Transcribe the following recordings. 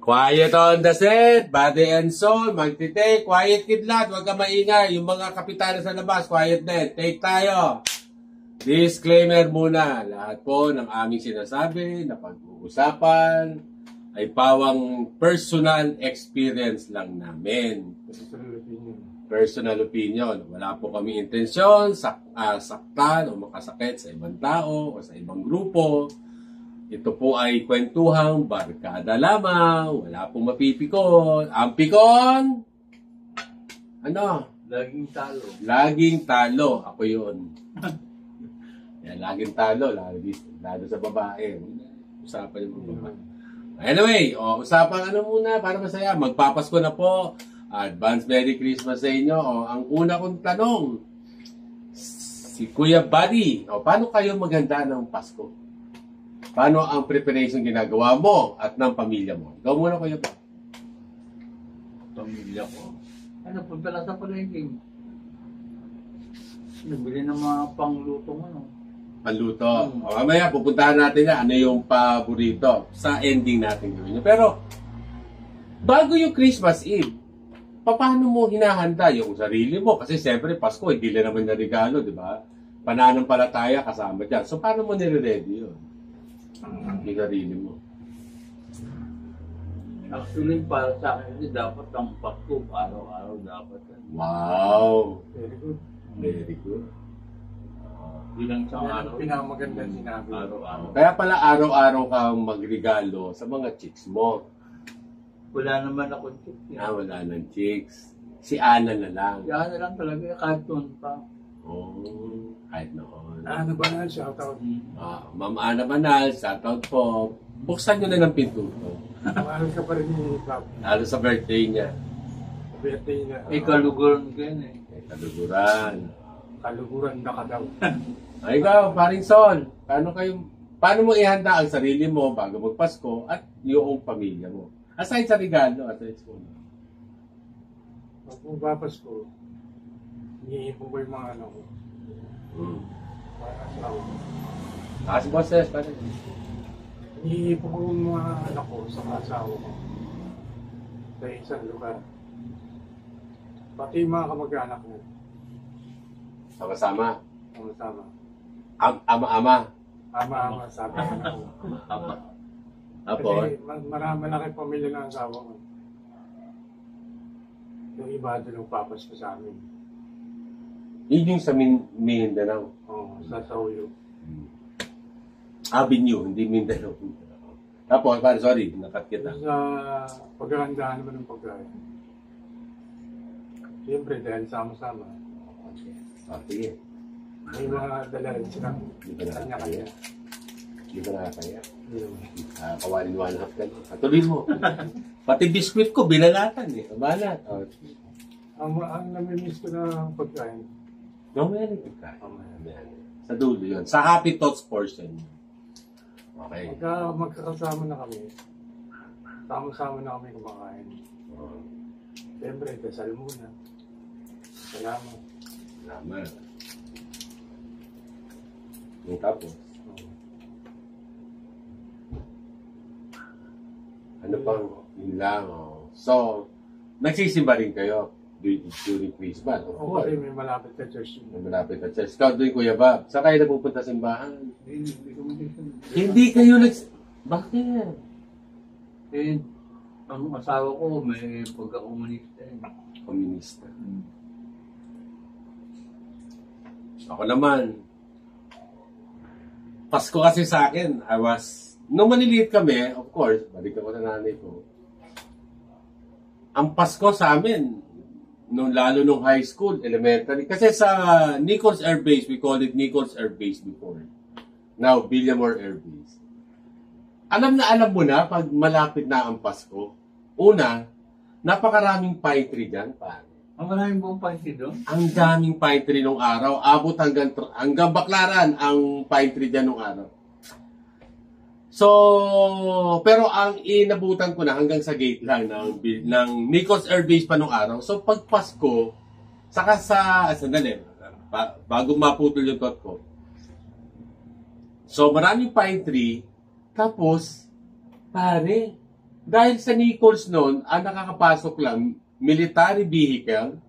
Quiet on the set, body and soul, magti-take, quiet kidlat, huwag ka maingay. Yung mga kapitana sa labas, quiet din. Take tayo. Disclaimer muna, lahat po ng aming sinasabi na pag-uusapan ay pawang personal experience lang namin. Personal opinion. Wala po kami intensyon, saktan o makasakit sa ibang tao o sa ibang grupo. Ito po ay kwentuhang barkada lamang. Wala pong mapipikon. Ang pikon? Ano? Laging talo. Laging talo. Ako yun. Yan, laging talo. Lalo sa babae. Usapan yung babae. Anyway, usapan ano muna para masaya. Magpapasko na po. Advance Merry Christmas sa inyo. Ang una kong tanong, si Kuya Buddy, paano kayo maganda ng Pasko? Paano ang preparation ginagawa mo at ng pamilya mo? Ikaw muna, Kuya Buddy. Pamilya ko. Punta lang sa palengke. Nabili ng mga pangluto mo. Panluto. Mamaya, pupuntahan natin na ano yung paborito sa ending natin gawin. Pero, bago yung Christmas Eve, paano mo hinahanda yung sarili mo? Kasi siyempre, Pasko, hindi lang naman na regalo, di ba? Pananampalataya kasama dyan. So, paano mo nire-ready yun? Yung sarili mo. Actually, para sa akin, dapat ang Pasko, araw-araw dapat. Wow! Very good. Very good. Bilang isang araw. Pinakamagandang sinabi. Araw-araw. Kaya pala araw-araw kang magregalo sa mga chicks mo. Wala naman ako chick. Wala ng chicks. Si Ana na lang. Si Ana lang talaga, kahit doon pa. Kahit noon. Ano ba na? Shoutout. Ma'am Ana Manal, shoutout po. Buksan nyo na ng pinto to. Mahal ka pa rin ni Bob. Lalo sa birthday niya. Birthday na. Kaluguran ko yan eh. Kaluguran. Kaluguran na ka daw. Ay, ikaw, paring Sol. Paano mo ihanda ang sarili mo bago magpasko at yung pamilya mo? Aside sa regalo, aside sa Pag pumapas ko, iniipon ko yung mga ano ko. Para asawa ko. Kasi boses, paano? Iniipon ko yung mga anak ko sa asawa ko. Sa isang lugar. Pati yung mga kamag-anak ko. Sama-sama. Sama-sama. Ama-ama. Ama-ama sabi ko na ko. Apo. Kasi malaki pamilya ng asawa ko. Yung iba doon ang papas ko sa amin. Yun yung sa Mindanao. Oo, sa Sauyo. Avenue, hindi Mindanao. Tapos, sorry, nakat kita. Sa paghahandaan naman ng pagkain. Siyempre, dahil sama-sama. Sige. May mga dala rin sila. Hindi ka Kanya-kanya. Hindi ka nakakaya. Hindi naman. Kawalin-walhap ka. Patuloy mo. Pati biskwit ko, binalatan eh. Balat. Ang namimiss ko na pagkain. Mamaya rin pagkain. Sa dulo yun. Sa happy thoughts portion. Okay. Pagka magkakasama na kami, sama-sama na kami kumakain. Siyempre, dasal muna. Salamat. Salamat. Yung tapos. Ano pang yun lang. So, nagsisimba rin kayo during Christmas. Oo, kasi may malapit na church. May malapit na church. Ikaw doon, Kuya Bob. Saan kayo napupunta simbahan? Hindi kayo Bakit? Ang asawa ko may pagka-komunista. Komunista. Ako naman. Pasko kasi sa akin, nung maliliit kami, of course, balik ako sa nanay ko. Ang Pasko sa amin, lalo nung high school, elementary, kasi sa Nichols Air Base, we call it Nichols Air Base before. Now, Villamor Air Base. Alam mo na pag malapit na ang Pasko. Una, napakaraming pine tree dyan, pare. Ang maraming buong pansin doon? Ang daming pine tree nung araw. Abot hanggang Baklaran ang pine tree dyan nung araw. So, pero ang inabutan ko na hanggang sa gate lang ng Nichols Air Base pa nung araw. So, pag Pasko, saka sandali, bago maputol yung thought ko. So, maraming pine tree. Tapos, pare, Dahil sa Nichols noon, ang nakakapasok lang military vehicle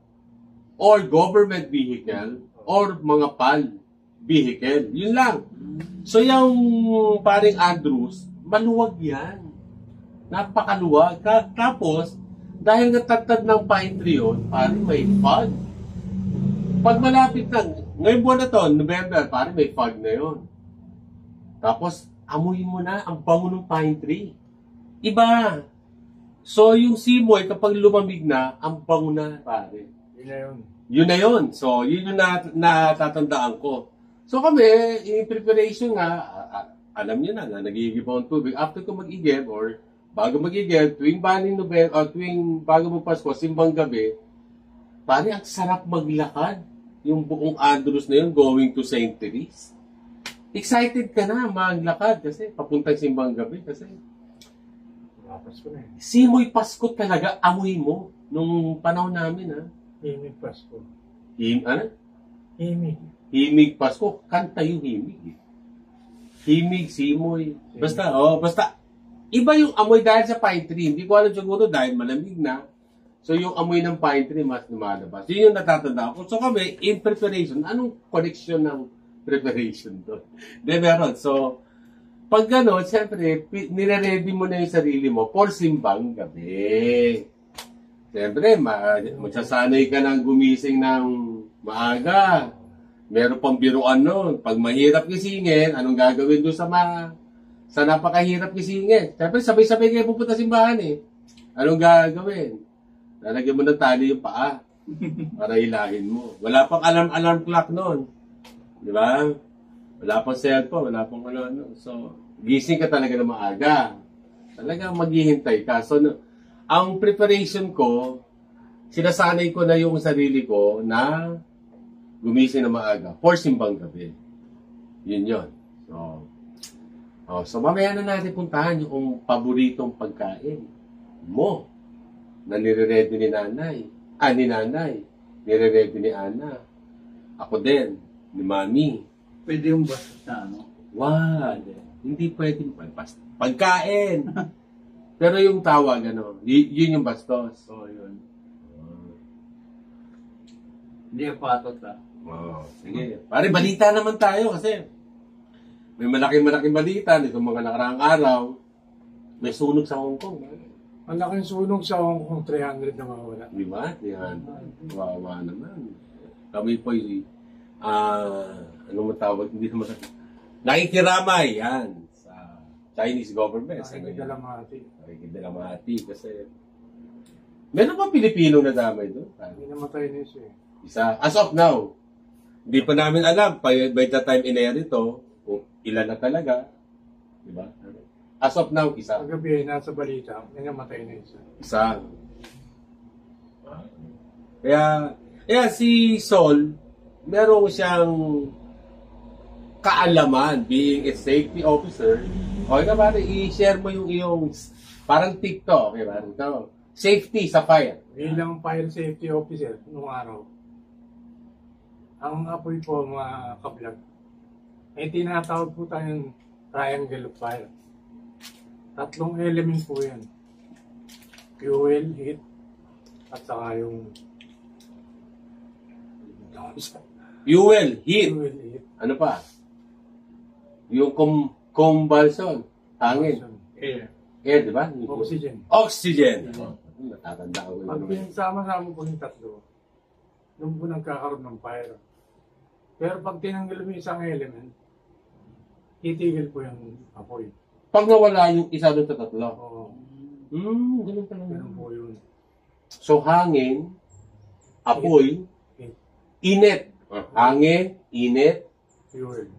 or government vehicle or mga PAL vehicle. Yun lang. So yung paring Andrews, maluwag yan. Napakaluwag. Tapos, dahil natatad ng pine tree yun, paring may fog. Pag malapit na, ngayong buwan na to, November, paring may fog na yun. Tapos, amuyin mo na ang bango ng pine tree. Iba. So, yung simoy, kapag lumamig na, ang bango na, pare. Yun na yun. Yun na yun. So, yun yung natatandaan ko. So, kami, in preparation nga, alam niyo na, nag-iigib ako ng tubig. After ko mag-igib, or bago mag-igib, tuwing baning November, o tuwing bago magpasko, simbang gabi, pare, ang sarap maglakad. Yung buong Andrews na yun, going to St. Therese. Excited ka na maglakad kasi papuntang simbang gabi kasi Pasko na eh. simoy Pasko talaga, amoy mo nung panahon namin, ha? Himig Pasko. Ano? Himig. Himig Pasko, kanta yung himig. Himig, simoy. Basta, iba yung amoy dahil sa pine tree. Hindi ko alam siguro dahil malamig na. So yung amoy ng pine tree mas lumalabas. Yun yung natatanda ko. So kami, in preparation, anong connection ng preparation doon? De meron. So, pag gano'n, siyempre, nire-ready mo na yung sarili mo for simbang gabi. Siyempre, magsasanay ka ng gumising ng maaga. Meron pang biruan nun. Pag mahirap gisingin, anong gagawin doon sa napakahirap gisingin? Siyempre, sabay-sabay kayo pupunta simbahan eh. Anong gagawin? Lalagyan mo ng tali yung paa para hilahin mo. Wala pang alarm clock nun. Di ba? Wala pang cellphone, wala pang ano. So, gising ka talaga na maaga. Talaga maghihintay ka. So, ang preparation ko, sinasanay ko na yung sarili ko na gumising na maaga for simbang gabi. Yun yun. So mamaya na natin puntahan yung paboritong pagkain mo na nire-ready ni nanay. Ni nanay. Nire-ready ni Ana. Ako din. Ni mami. Pwede yung bastos na ano? Wow. Hindi pwedeng pagkain. Pero yung tawag, yun yung bastos. So, yun. Hindi patot Sige. Pare, balita naman tayo kasi may malaking balita nitong mga nakaraang araw. May sunog sa Hong Kong. Ang laking sunog sa Hong Kong, 300 na mawala. Di ba? Yan. Wawa naman. Kami po anong matawag? Hindi naman. Nakikiramay yan sa Chinese government. Nakikidalamati kasi meron pa Pilipino na damay doon? Hindi namatay na siya. Isa. As of now, hindi pa namin alam by the time in-air ito kung ilan na talaga. Diba? As of now, isa. Kagabi, nasa balita, may namatay na isa. Isa. Kaya si Sol, meron siyang kaalaman being a safety officer. O ika pare, i-share mo yung iyong parang TikTok. Okay, parang ito. Safety sa fire. Bilang fire safety officer, noong araw, ang apoy po mga kablog, ay tinatawag po tayong triangle of fire. 3 element po yan. Fuel, heat, at saka yung Fuel, heat. fuel, heat. Ano pa? Yung combustion. Hangin. Air. Air, di ba? Oxygen. Oxygen. Natatanda ko Pag yun. sama-sama po yung 3, doon po nagkakaroon ng fire. Pero pag tinanggal mo yung isang element, titigil po yung apoy. Pag nawala yung isa doon sa 3. Oo. Ganun pala. Ganun po yun. So, hangin, apoy, Heat. init. Hangin, init, Fuel.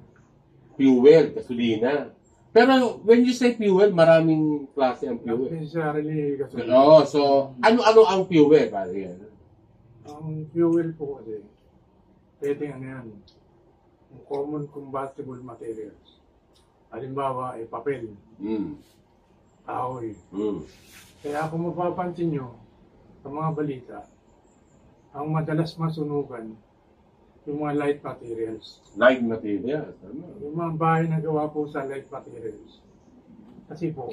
fuel, gasolina. Pero when you say fuel, maraming klase ang Not fuel. necessarily kasi. Oo, so, ano-ano ang fuel? Pare yan. Ang fuel po kasi, pwede yan. Yung common combustible materials. Halimbawa, ay papel, kahoy. Kaya kung mapapansin nyo, sa mga balita, ang madalas masunugan, yung mga light materials. Light material. Yung mga bahay na gawa po sa light materials. Kasi po,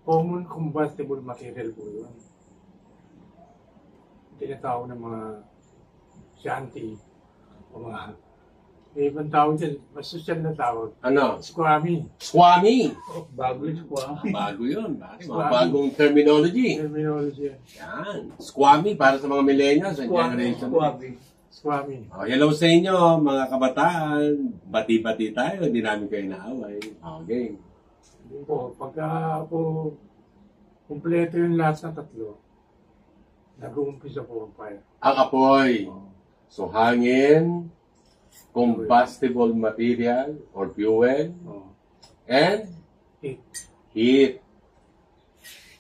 common combustible material po yun. Tinatawag ng mga shanty o mga may ibang tawag dyan, mas social na tawag. Ano? Squammy. Squammy. Bago yung squam. Bago yun. Mga Squammy. bagong terminology. Terminology. Yan. Squammy para sa mga millennials and generation. Squammy. Oh, hello sa inyo, mga kabataan. Bati-bati tayo. Hindi namin kayo naaway. Okay. Yun po, pagka po kumpleto yung lahat ng tatlo, nag-uumpisa po ang fire. Ang apoy. So, hangin, combustible material or fuel, Oh. and Heat. heat.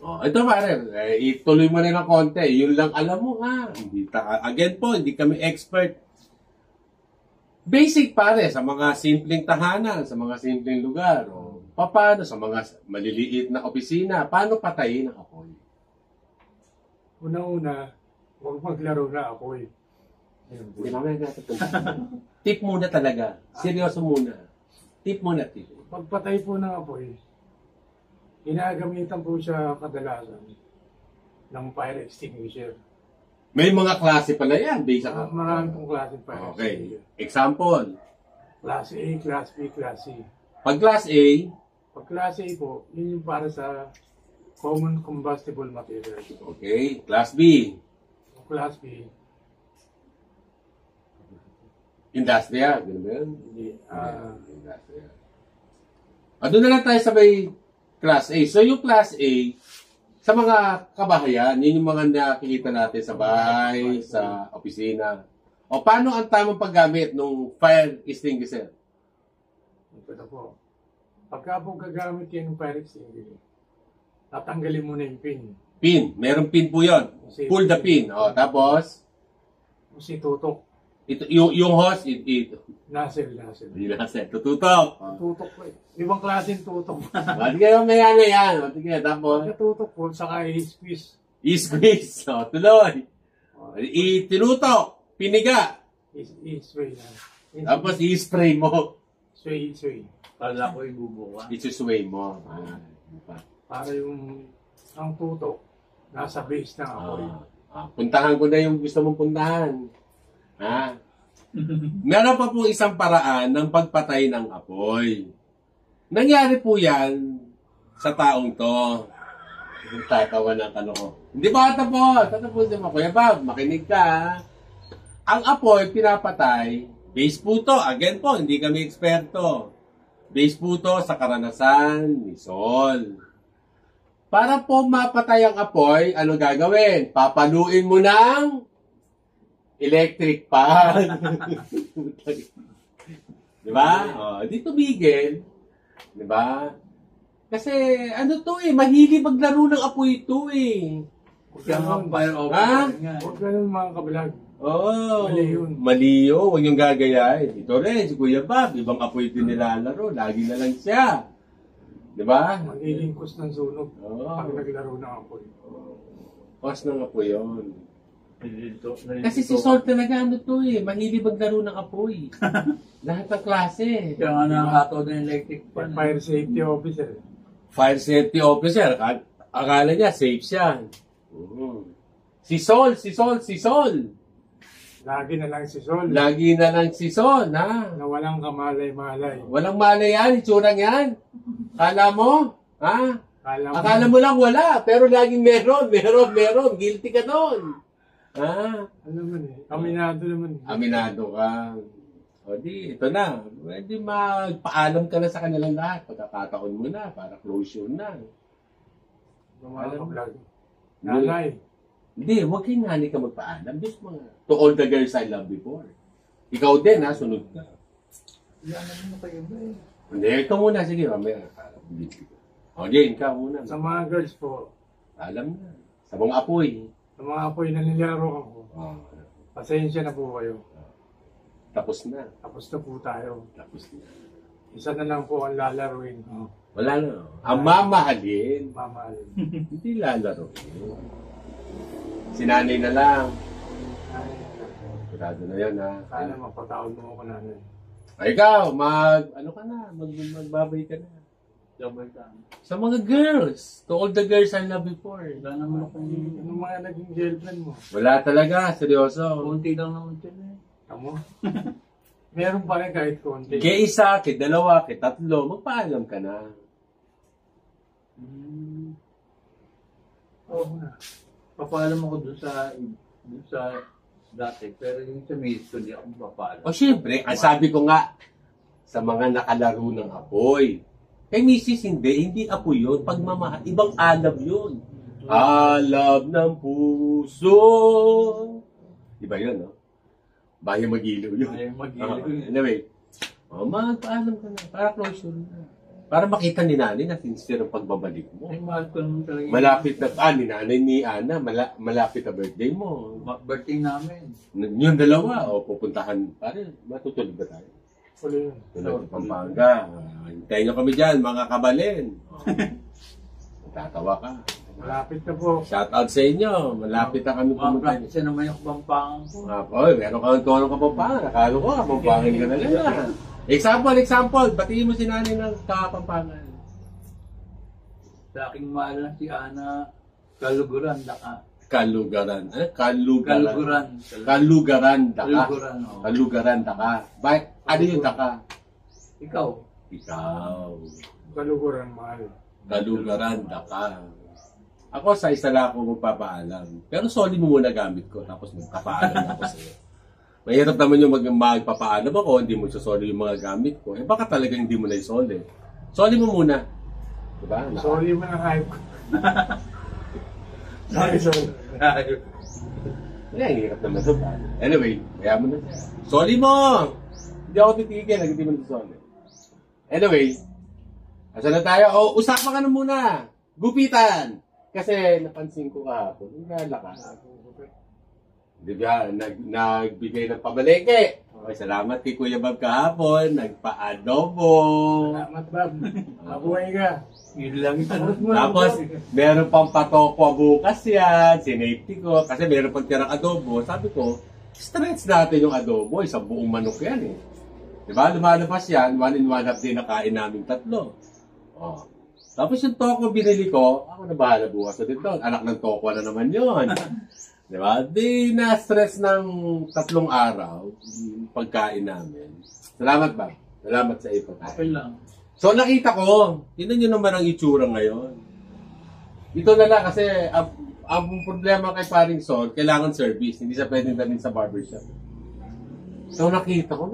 Oh, ito pare, ituloy mo rin ng konti. Yun lang alam mo ha. Again po, hindi kami expert. Basic pare, sa mga simpleng tahanan, sa mga simpleng lugar. O, paano sa mga maliliit na opisina, paano patayin ang apoy? Una-una, huwag maglaro na apoy. Ayun po. Hindi namin tip muna talaga. Seryoso muna. Tip muna, tip. Pagpatay po ng apoy, ginagamitan po siya kadalasan ng fire extinguisher. May mga klase pala yan. Based sa... Marami pong klaseng fire Okay. extinguisher. Example. Class A, Class B, Class C. Pag class A, Pag Class A po, yun yung para sa common combustible material. okay. Class B, Pag Class B, industrial. Ganun ba yun? hindi. Industrial. Doon na lang tayo sa may class A. So yung class A, sa mga kabahayan, yun yung mga nakikita natin sa bahay, sa opisina. O paano ang tamang paggamit ng fire extinguisher? Ito na po. Pagka po gagamit yan ng fire extinguisher, tatanggalin mo na yung pin. Pin. Merong pin po yun. Pull the pin. O, tapos, Kasi tutok. ito, yung hose, ito. Nozzle. Hindi na kasi. Tututok. Tutok po eh. Ibang klaseng tutok. Mati kayo may ano yan. Mati kayo. Tapos, Pagka tutok po, saka i-squeeze. i-squeeze. O, tuloy. Tinutok. Piniga. I-sway na. Tapos, i-spray mo. Sway. Kala ko yung bubuka. I-sway mo. Para yung ang tutok, nasa base ng apoy. Puntahan ko na yung gusto mong puntahan. Ha? Meron pa po isang paraan ng pagpatay ng apoy. Nangyari po yan sa taong to. Tatawa ng ko. Hindi ba tatapos? Tatapos naman. Kuya Bob, makinig ka. Ha? Ang apoy, pinapatay. Base po to. Again po, hindi kami eksperto. Base po to sa karanasan ni Sol. Para po mapatay ang apoy, ano gagawin? Papaluin mo ng electric pan. Diba? Di tumigil. Diba? Kasi, ano to mahilig maglaro ng apoy ito Kaya nga fire Ha? officer nga. Huwag ganun mga kabalag. Mali yun. Mali yun. Huwag yung gagayahin. Ito rin, si Kuya Bob, ibang apoy din nilalaro. Lagi na lang siya. Diba? Magiging kus ng sunog Oo. pag naglaro ng apoy. Pas ng apoy yun. Nalilito. Kasi si Sol talaga ano to mahilig maglaro ng apoy. Lahat ng klase. Kaya nga nakakato ng electric pan. Fire safety officer. Fire safety officer, akala niya safe siya. Si Sol. Lagi na lang si Sol. Lagi na lang si Sol, ha? Na walang kamalay-malay. Walang malay yan, itsurang yan. Kala mo? Ha? Akala mo lang wala, pero laging meron. Guilty ka doon. Ha? Ano naman aminado naman. Aminado ka. O di, ito na. Pwede magpaalam ka na sa kanilang lahat. Pagkakataon mo na, para closure na. Mga kabalag. Nanay. Hindi, huwag kayong nani ka magpaalam. Just mga, to all the girls I love before. Ikaw din, ha? Sunod ka. Yan naman kayo ba Hindi, ikaw muna. Sige, mamaya. O, Jane, ikaw muna. Sa mga girls po, Alam na. Sa mga apoy. sa mga apoy na nilaro ko, Oh, pasensya na po kayo. tapos na. Tapos na po tayo. Tapos na. Isa na lang po ang lalaruin. Wala na. Ang mamahalin. Mamahalin. Hindi lalaro. Sinanay na lang. Sigurado na yan, ha? Sana mapatawad mo ako nanay. Ay, ikaw, ano ka na? Magbabay ka na. Kabataan. Sa mga girls. To all the girls I love before. Wala naman akong... Anong mga naging girlfriend mo? Wala talaga, seryoso. Kunti lang naman sila eh. Amo? Meron pa rin kahit konti. Kaya isa, kaya dalawa, kaya tatlo, magpaalam ka na. Oo nga. Papaalam ako doon sa dati. Pero yung sa miss ko, di ako papaalam. O syempre, ang sabi ko nga, sa mga nakalaro ng apoy. Kay misis hindi apoy yun. Pagmamahal, ibang alab yun. Alab ng puso. Diba yun, no? Bayan Magiliw yun. Bayan Magiliw. Anyway, magpaalam ka na. Para closure na. Para makita ni nanay na sincere ang pagbabalik mo. Ay, mahal ko naman talaga. Malapit na, ni nanay ni Ana, malapit na birthday mo. Birthday namin. Yung dalawa, pupuntahan, pare, matutulog ba tayo? Huli yun. Tulad sa Pampanga. Hintayin nyo kami dyan, mga kabalin. Tatawa ka. Malapit na po. Shout out sa inyo. Malapit na kami pumunta. Practice naman yung Kapampangan ko. Oy, meron kang tono Kapampangan. Akala ko, Kapampangan ka na lang. Example. Batiin mo si nanay ng Kapampangan. Sa aking mahal na si Ana, Kaluguran, Daka. Kalugaran. Kaluguran. Kalugaran, Daka. Kaluguran, oh. Kalugaran, Daka. Bakit? Ano yung Daka? Ikaw. Ikaw. Kaluguran, mahal. Kalugaran, Daka. Ako sa isa lang ako magpapaalam. Pero soli mo muna gamit ko, tapos magpapaalam ako sa'yo. Mahirap naman yung magpapaalam ako, hindi mo sasoli yung mga gamit ko. Eh baka talaga hindi mo na isoli. Soli mo muna. Diba? Sorry mo ng hype ko. Sorry. Kaya hirap naman ito. Anyway, kaya mo na siya. Soli mo! Hindi ako titigil, hindi mo na soli. Anyway, asan na tayo? O, usapan ka na muna. Gupitan! Kasi napansin ko kahapon, yung lalakas. Di ba, nagbigay ng pabalengke. Okay, salamat kay Kuya Bob kahapon, nagpa-adobo. Salamat, Bob. Mabuhay ka. Yun lang yun. Tapos, meron pang patokwa bukas yan, sinafety ko, kasi meron pang tirang adobo. Sabi ko, stretch natin yung adobo, isang buong manok yan eh. Di ba, lumalabas yan, 1 in 1 half din na kain namin tatlo. Oh. Tapos yung tokwa binili ko, ako na bahala bukas na dito. Anak ng tokwa na naman yun. Di ba? Di na-stress ng 3 araw yung pagkain namin. Salamat ba? Salamat sa iyo pagkain. Okay lang. So nakita ko, tignan nyo naman ang itsura ngayon. Ito na lang kasi ang problema kay Paring Sol, kailangan service. Hindi siya pwedeng dalhin sa barbershop. So nakita ko,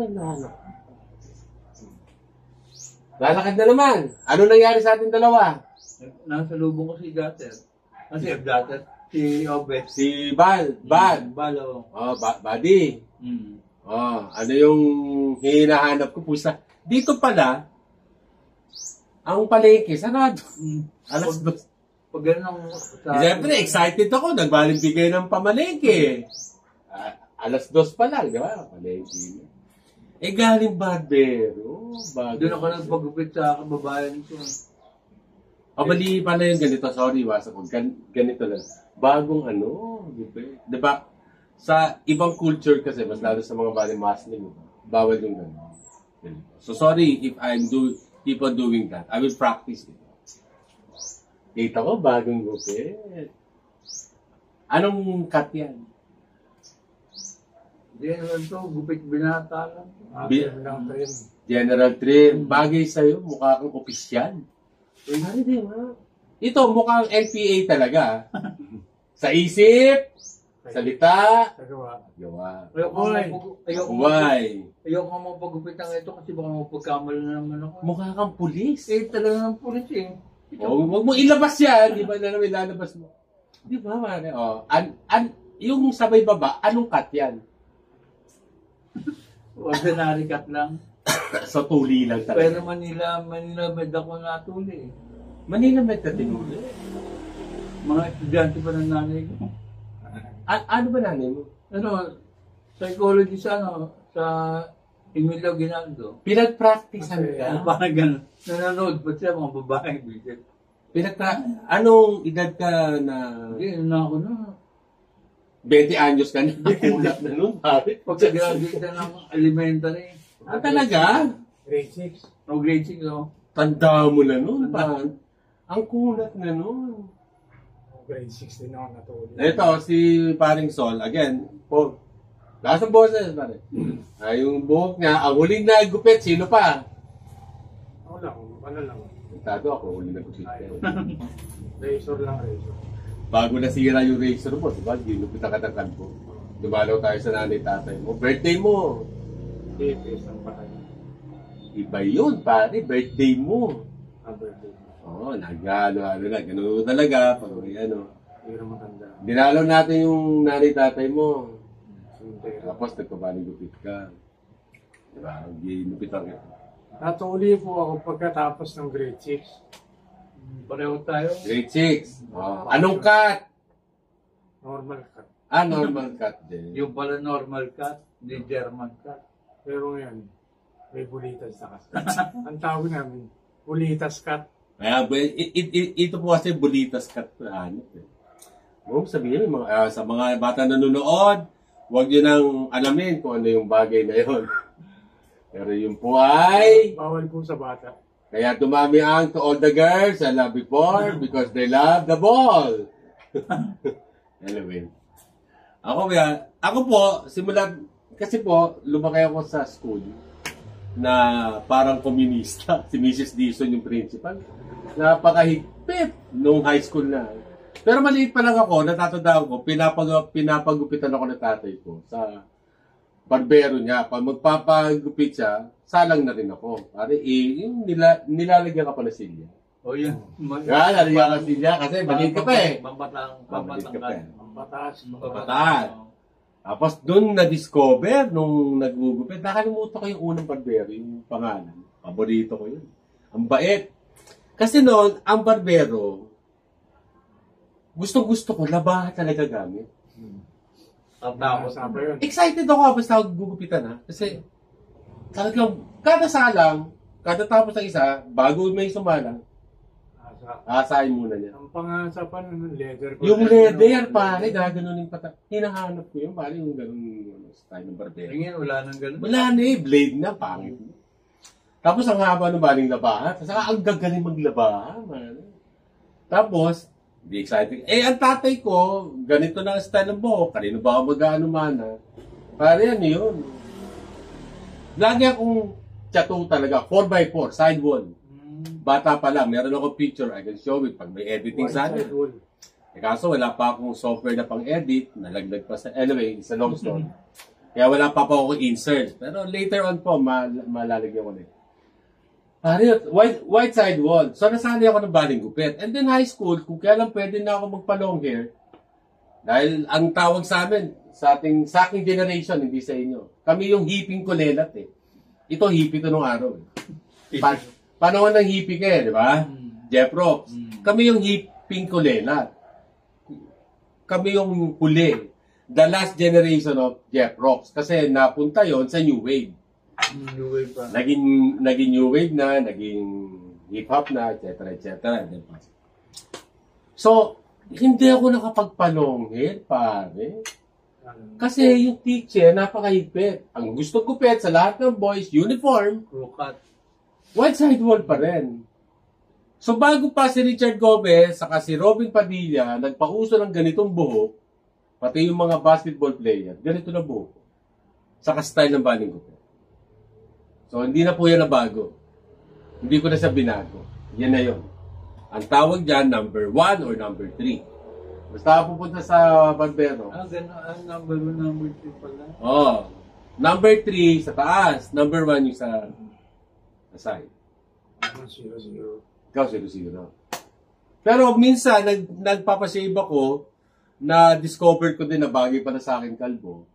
lalakad na naman. Ano nangyari sa ating dalawa? Nasa lubong ko si Gatter. Kasi Gatter, si Obet. Si Bad. Balo. Oh, Buddy. Hmm. Oh, ano yung hinahanap ko pusa? Dito pala, ang palengke, sarado. Alas 2. Pag ganun sa... Siyempre, excited ako. Nagbaling-bigay ng pamalengke. Alas 2 pa lang, di ba? Palengke. Eh, galing barber. Oh, bagay. Doon ako nagpagupit sa kababayan ko. Mali pala yung ganito. Sorry, wasa ko. Ganito lang. Bagong di ba? Sa ibang culture kasi, mas lalo sa mga bali Muslim, bawal yung gano'n. So, sorry if keep on doing that. I will practice it. Kita ko, bagong gupit. Anong cut yan? Hindi naman to, gupit binata lang. General trim. Bagay sa'yo, mukha kang opisyal. Hindi ba? Ito, mukhang NPA talaga. Sa isip, salita, gawa. Ayoko nga mapagupit ang ito kasi baka mapagkamali na naman ako. Mukha kang pulis. Talaga ng pulis eh. Huwag mo ilabas yan. Di ba na naman ilalabas mo? Di ba, mare? Yung sabay baba, anong cut yan? Ordinary cut lang. So, tuli lang talaga. Pero Manila med ako natuli. Manila med ka tinuli? Mga estudyante pa ng nanay ko. Ano ba nanay mo? Psychology sa Emilio Ginaldo. Pinag-practicean ka? Parang gano'n. Nanonood pa siya mga babaeng bisit. Anong edad ka na? Hindi, na ako na. 20 anyos ka na. Nakulat na nun, pare. Pag graduate na ng elementary. Talaga? Grade 6. Grade 6, Tanda mo na nun, pa. Ang kunat na nun. Grade 6 din ako natulog. Ito, si Paring Sol, again, po, lakas ng boses, pare. Yung buhok niya, ang huling na gupit, sino pa? Ako lang, ano lang. Tado ako, huling na gupit. Razor lang, razor. Bago nasira yung razor mo, diba? Ginupit ang katangkan ko. Dumalaw tayo sa nanay tatay mo. Birthday mo. Tipis ang patay. Iba yun, pare. Birthday mo. Birthday. Oo, nag-ano na. Ganun talaga. Pag ano. Hindi na matanda. Dinalaw natin yung nanay tatay mo. Sintero. Tapos nagpabaling gupit ka. Diba? Ginupit ang ito. Natuli po ako pagkatapos ng grade 6. Pareho tayo. Grade 6. Oh. Anong cut? Normal cut. Normal cut din. Yung pala normal cut, hindi German cut. Pero ngayon, may bulitas na kasi. Ang tawag namin, bulitas cut. Kaya, ito po kasi bulitas cut. Huwag sabihin, sa mga bata nanonood, huwag nyo nang alamin kung ano yung bagay na yun. Pero yun po ay... Bawal po sa bata. Kaya dumami ang to all the girls I love before because they love the ball. Anyway. Ako po, kasi po, lumaki ako sa school na parang komunista. Si Mrs. Dison yung principal. Napakahigpit nung high school na. Pero maliit pa lang ako, natatandaan ko, pinapagupitan ako ng tatay ko sa barbero niya. Pag magpapagupit siya, salang na rin ako. Pare, yung nilalagyan ka pa na silya. O yun. Nilalagyan ka silya kasi maliit ka pa eh. Maliit ka pa eh. Pataas. Pataas. Tapos doon na-discover nung nagugupit. Nakalimutan ko yung unang barbero, yung pangalan. Paborito ko yun. Ang bait. Kasi noon, ang barbero, gustong-gusto ko, labahan talaga gamit. Tapos Excited ako basta gugupitan ha. Kasi talagang kada salang, kada tapos ng isa, bago may sumalang, asahin muna niya. Ang pangasa pa nun, leather. Yung leather, pare, gaganunin pa. Hinahanap ko yun, pare, yung ganun style ng barbero. Ngayon, wala nang ganun. Wala na eh, blade na, pangit. Tapos ang haba ng baling labahan. Saka ang gagaling maglabahan, man. Tapos, di exciting. Ang tatay ko, ganito na ang style ng buhok. Kanino ba ako mag-ano mana? Pare, ano yun? Lagi akong chato talaga, 4x4, side wall. Bata pa lang, meron akong picture, I can show it pag may editing sa akin. Kaso wala pa akong software na pang-edit, nalaglag pa sa, anyway, it's a long story. Kaya wala pa ako insert. Pero later on po, malalagyan ko na yun. Pare, white side wall. So, nasali ako ng baling gupit. And then high school, kung kailan pwede na ako magpa-long hair, dahil ang tawag sa amin, sa aking generation, hindi sa inyo, kami yung hipping kulelat eh. Ito, hippie to nung araw eh. Panahon ng hippie kayo, di ba? Jeff Rocks. Kami yung hipping kulelat. Kami yung huli. The last generation of Jeff Rocks. Kasi napunta yon sa New Wave. New Wave pa. Naging New Wave na, naging hip-hop na, etc. etc. So, hindi ako nakapagpalong hair, pare. Kasi yung teacher, napakahigpit. Ang gusto gupit sa lahat ng boys, uniform, Rukat. white side wall pa rin. So bago pa si Richard Gomez, saka si Robin Padilla, nagpauso ng ganitong buhok, pati yung mga basketball player, ganito na buhok. Saka style ng baling gupit. So hindi na po yan na bago. Hindi ko na siya binago. Yan na yun. Ang tawag dyan, number 1 or number 3. Basta pupunta sa barbero. Ganun. Number 1, number 3 pala. Number 3 sa taas. Number 1 yung sa side. 0-0. Ikaw, 0-0. Pero minsan, nagpapashave ako na discover ko din na bagay pala sa akin kalbo.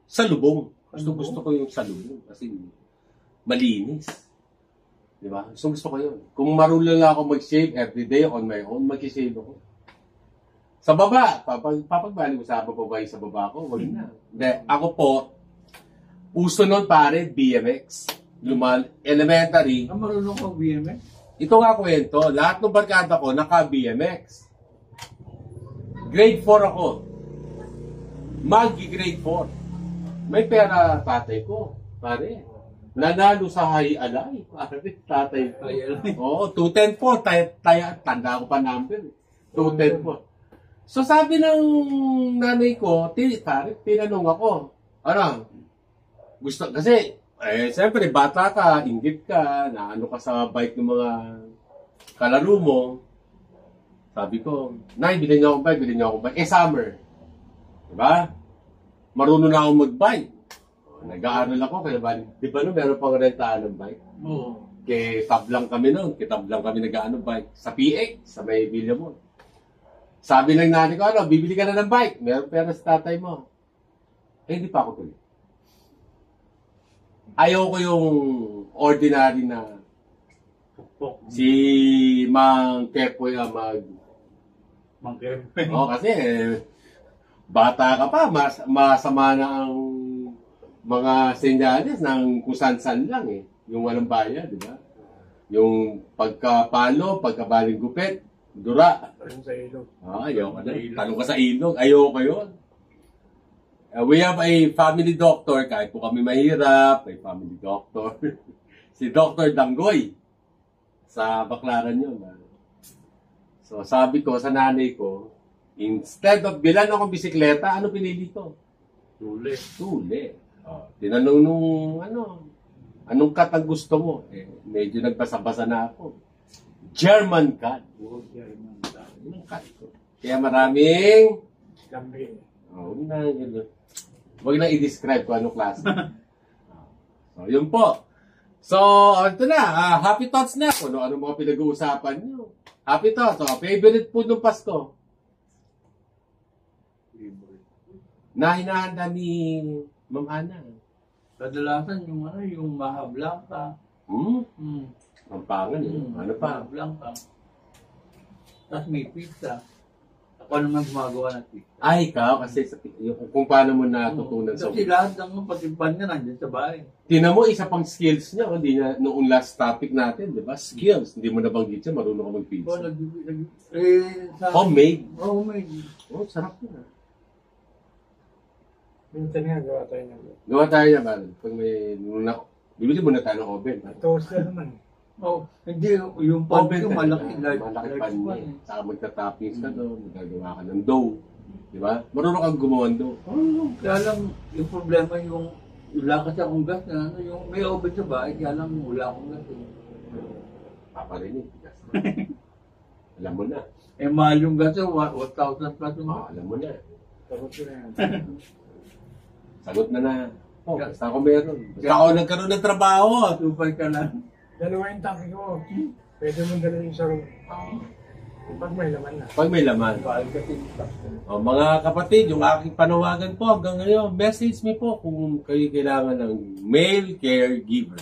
Sa lubong. Gusto ko yung sa lubong. Kasi malinis. Diba? Gusto ko yun. Kung marunong lang ako mag-shave everyday on my own, mag-shave ako. Sa baba, papagbalik ko sa babay sa baba ko, wag na. Hindi, ako po, uso nun pare, BMX. Elementary. Marunong kang BMX? Ito nga kwento, lahat ng barkada ko naka-BMX. Grade 4 ako. Mag-grade 4. May pera tatay ko, pare. Nanalo sa high alay. Tatay ko. Ay, alam. Oo, 210 po. Tanda ko pa number. 210 po. So sabi ng nanay ko, tinanong ako, ano, gusto, kasi, siyempre, bata ka, inggit ka, na ano ka sa bike ng mga kalaro mo. Sabi ko, Nay, bilhin niyo akong bike. Summer. Diba? Marunong na akong mag-bike. Nag-aaral ako, kaya ba, di ba no, meron pang rentahan ng bike? Oo. Kitab lang kami nag-aano bike. Sa PX, sa may bilya mo. Sabi ng nanay ko, ano, bibili ka na ng bike. Meron pera sa tatay mo. Hindi pa ako tuloy. Ayaw ko yung ordinary na si Mang Kepoy Mangkepeng. kasi bata ka pa, masama na ang mga senyales ng kusan-san lang eh. Yung walang bayad, di ba? Yung pagkapalo, pagkabaling gupit, dura. Ayun sa ilog. Ayaw ka na. Tanong ka sa ilog, ayaw ko yun. We have a family doctor, kahit po kami mahirap, may family doctor. Si Dr. Danggoy. Sa Baclaran yun. So sabi ko sa nanay ko, instead of bilan akong bisikleta, ano pinili ko? Tuli. Tinanong nung anong cut ang gusto mo? Medyo nagbasa-basa na ako. German cut. Yung cut ko. Kaya maraming Lambi. Huwag na i-describe kung anong klase. So, yun po. So, ito na. Happy thoughts na. Kung ano mga pinag-uusapan nyo. Happy thoughts. Favorite food ng Pasko? Na hinahanda ni Ma'am Ana. Kadalasan yung maha blanca. Ang pangan eh. Ano pa? Maha blanca. Tapos may pizza. Ako naman gumagawa ng pizza. Ay, ikaw. Kasi kung paano mo natutunan sa... Kasi lahat ng patipan niya nandiyan sa bahay. Tinan mo, isa pang skills niya. Hindi niya, noong last topic natin, di ba? Skills. Hindi mo nabanggit siya, marunong ka mag-pizza. Homemade. Homemade. Oh, sarap na. Minsan nga gawa tayo ng Gawa tayo niya, man. Pag may... Bibili muna tayo ng oven. toaster naman. Hindi. Yung pan Oven ko talaga. malaki. Malaki pan niya. Saka magta-toppings ka doon. Magagawa ka ng dough. Di ba? Marunong kang gumawa ng dough. Kaya lang, yung problema yung wala kasi akong gas na yung may oven sa bahay, kaya lang wala akong gas. Paparinig. Alam mo na. Mahal yung gas, 1,000 plus yung Alam mo na. Tapos ko na yan. Sagot na na. Basta ako meron. Basta ako nagkaroon ng trabaho. Tupay ka na. Dalawa yung tanki ko. Pwede mong dalawin sa room. Pag may laman na. Pag may laman. Mahal kasi. Mga kapatid, yung aking panawagan po hanggang ngayon, message me po kung kayo kailangan ng male caregiver.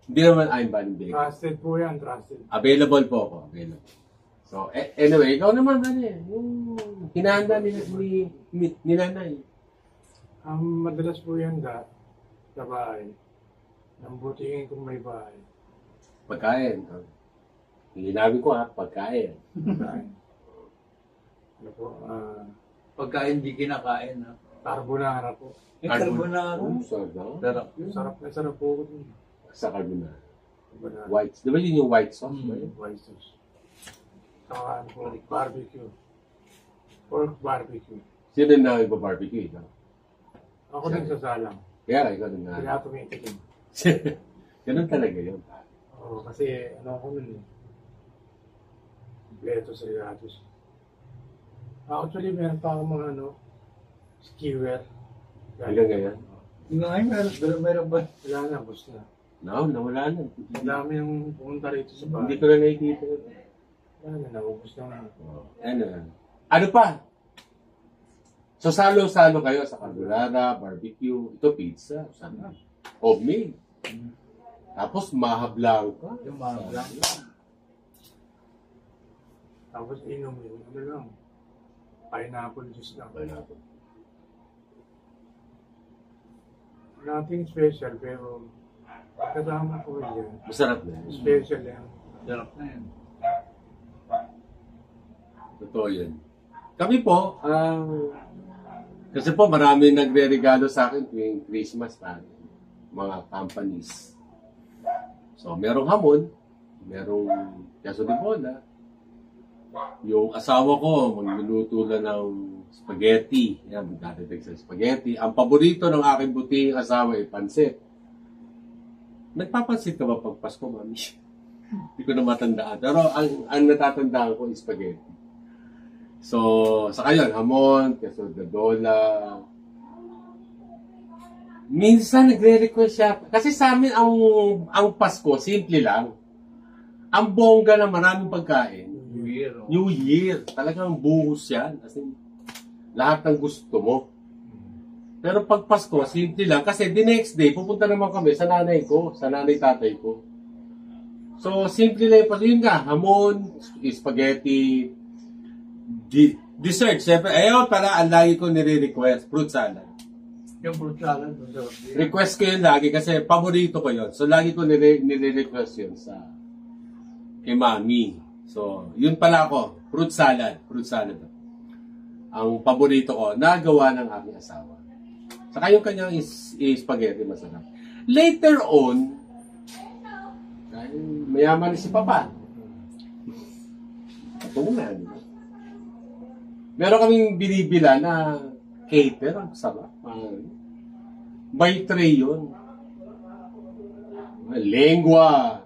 Hindi naman I'm banning big. Trusted po yan, trusted. Available po ako. Available. So, anyway, ikaw naman, yung hinahanda ni nanay. Madalas po yan sa bahay. Nambutihin kung may bahay. Pagkain. Hininabi ko pagkain. Pagkain. Ano po, Pagka hindi kinakain, ha? carbonara po. Carbonara. Sarap. Sarap yun. Sarap po ko dun. Sa carbonara. Carbonara. White. Di ba yun yung white sauce? Ba yun? White sauce. Saka ano po, barbecue. Pork barbecue. Sino na iba-barbecue? Ikaw? Ako din sa salang. Kaya ikaw din na. Kaya tumitikim. Ganun talaga yun. Oo, kasi ano ako nun eh. Kompleto sa Riatos. Actually, meron pa akong mga skewer. Hanggang ngayon. Hanggang ngayon, meron ba? Wala na, boss na. No, nawala na. Ang dami yung pumunta rito sa Hindi bahay. ko na nakikita. Wala na, naubos na nga. Ano pa? So, salo-salo kayo sa carbonara, barbecue, ito pizza, sana. Homemade. Tapos, maha blanca. Yung maha blanca. Tapos inom yun. Ano lang? Pineapple juice lang. Pineapple. Nothing special, pero kasama ko yun. Masarap na yun. Special yan. Sarap na yan. Totoo yan. Kami po, kasi po marami nagre-regalo sa akin tuwing Christmas pa. mga companies. So, merong hamon, merong queso de bola. Yung asawa ko, magluluto lang ng spaghetti. Yan, magdadagdag sa spaghetti. Ang paborito ng aking buting asawa ay pansit. Nagpapansit ka ba pag Pasko, mami? Hindi ko na matandaan. Pero ang natatandaan ko is spaghetti. So, sa kayon, hamon, queso de bola. Minsan nagre-request siya. Kasi sa amin, ang Pasko, simple lang. Ang bongga na maraming pagkain. New Year. Talagang buhos yan. Kasi lahat ng gusto mo. Pero pag Pasko, simple lang. Kasi the next day, pupunta naman kami sa nanay ko, sa nanay tatay ko. So, simple lang yung yun nga, hamon, spaghetti, dessert. Siyempre, ayun pala, ang lagi ko nire-request, fruit salad. Yung fruit salad. Request ko yun lagi kasi paborito ko yun. So, lagi ko nire-request yun sa kay mami. So, yun pala ako, fruit salad. Fruit salad. Ang paborito ko, nagawa ng aking asawa. Saka yung kanyang spaghetti masarap. Later on, dahil mayaman si Papa. Ito na. Meron kaming binibila na cater. Ang sarap. By tray yun. Lengua.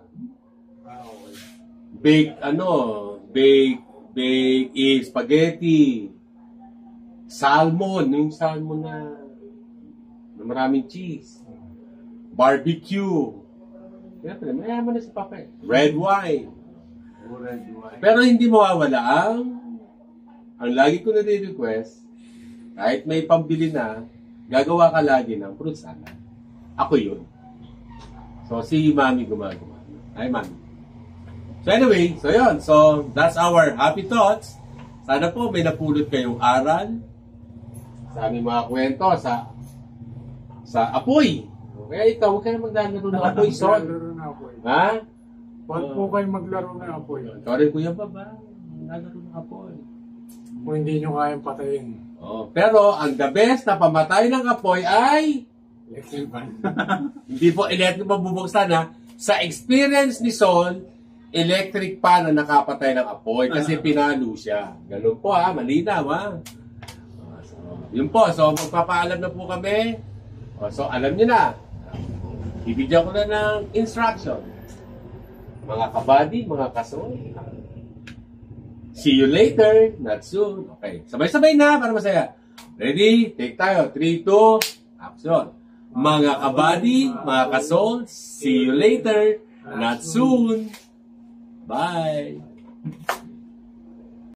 Bake spaghetti. Salmon. Yung salmon na maraming cheese. Barbecue. Siyempre, mayaman na si Papa. Red wine. Pero hindi mawawala ang lagi ko na-request, kahit may pambili na, gagawa ka lagi ng fruit salad. Ako yun. So, si Mami gumagawa. Ay, Mami. So, anyway, so yun. So, that's our happy thoughts. Sana po may napulot kayong aral sa aming mga kwento, sa apoy. Kaya ikaw, huwag kayo maglalaro ng apoy, son. Maglaro na apoy. Ha? Huwag po kayo maglaro ng apoy. Ikaw rin, Kuya Baba. Maglalaro ng apoy. Kung hindi nyo kayang patayin. Oh, pero ang the best na pamatay ng apoy ay Electric fan. hindi po electric mabubuksan ha. Sa experience ni Sol, electric pan na nakapatay ng apoy kasi pinalo siya. Ganun po ha, malinaw ha. So, yun po, so magpapaalam na po kami. So alam niyo na, ibigyan ko na ng instruction. Mga kabady, mga kasol. See you later, not soon. Okay, sabay-sabay na para masaya. Ready? Take tayo. 3, 2, action. Mga kabady, mga kasol, see you later, not soon. Bye.